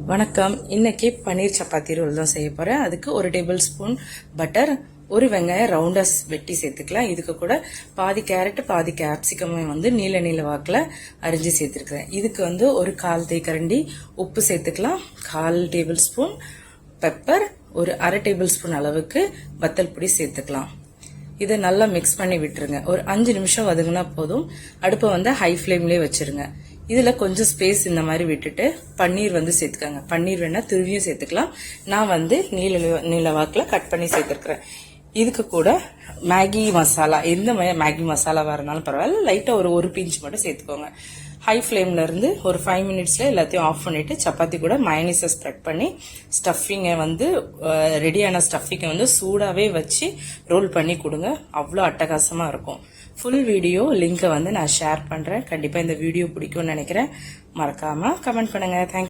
வணக்கம். இன்னைக்கு பன்னீர் சப்பாத்தி ரோல் தான் செய்ய போறேன். அதுக்கு 1 டேபிள் ஸ்பூன் பட்டர், 1 வெங்காயம் ரவுண்டா வெட்டி சேர்த்துக்கலாம். இதுக்கு கூட பாதி கேரட் பாதி கேப்சிகமும் நீல நீல வாக்குல அரிஞ்சு சேர்த்துருக்கிறேன். இதுக்கு ஒரு 1/4 தேக்கரண்டி உப்பு சேர்த்துக்கலாம். 1/4 டேபிள் ஸ்பூன் பெப்பர், ஒரு 1/2 டேபிள் ஸ்பூன் அளவுக்கு வத்தல் பொடி சேர்த்துக்கலாம். இதை நல்லா மிக்ஸ் பண்ணி விட்டுருங்க. ஒரு 5 நிமிஷம் வதங்கினா போதும். அடுப்பை ஹை ஃப்ளேம்லயே வச்சிருங்க. இதுல கொஞ்சம் ஸ்பேஸ் இந்த மாதிரி விட்டுட்டு பன்னீர் சேர்த்துக்கங்க. பன்னீர் வேணா திருவியும் சேர்த்துக்கலாம். நான் நீல வாக்குல கட் பண்ணி சேர்த்துருக்கிறேன். இதுக்கு கூட மேகி மசாலா, எந்த மேகி மசாலாவா இருந்தாலும் பரவாயில்ல, லைட்டா ஒரு பிஞ்ச் மட்டும் சேர்த்துக்கோங்க. ஹை ஃப்ளேம்ல இருந்து ஒரு 5 மினிட்ஸ்ல எல்லாத்தையும் ஆஃப் பண்ணிட்டு சப்பாத்தி கூட மயோனைஸை ஸ்ப்ரெட் பண்ணி ஸ்டஃபிங்கை ரெடியான ஸ்டஃபிங்கை சூடாவே வச்சு ரோல் பண்ணி கொடுங்க. அவ்வளோ அட்டகாசமா இருக்கும். ஃபுல் வீடியோ லிங்கை நான் ஷேர் பண்றேன். கண்டிப்பா இந்த வீடியோ பிடிக்கும்னு நினைக்கிறேன். மறக்காம கமெண்ட் பண்ணுங்க. தேங்க்யூ.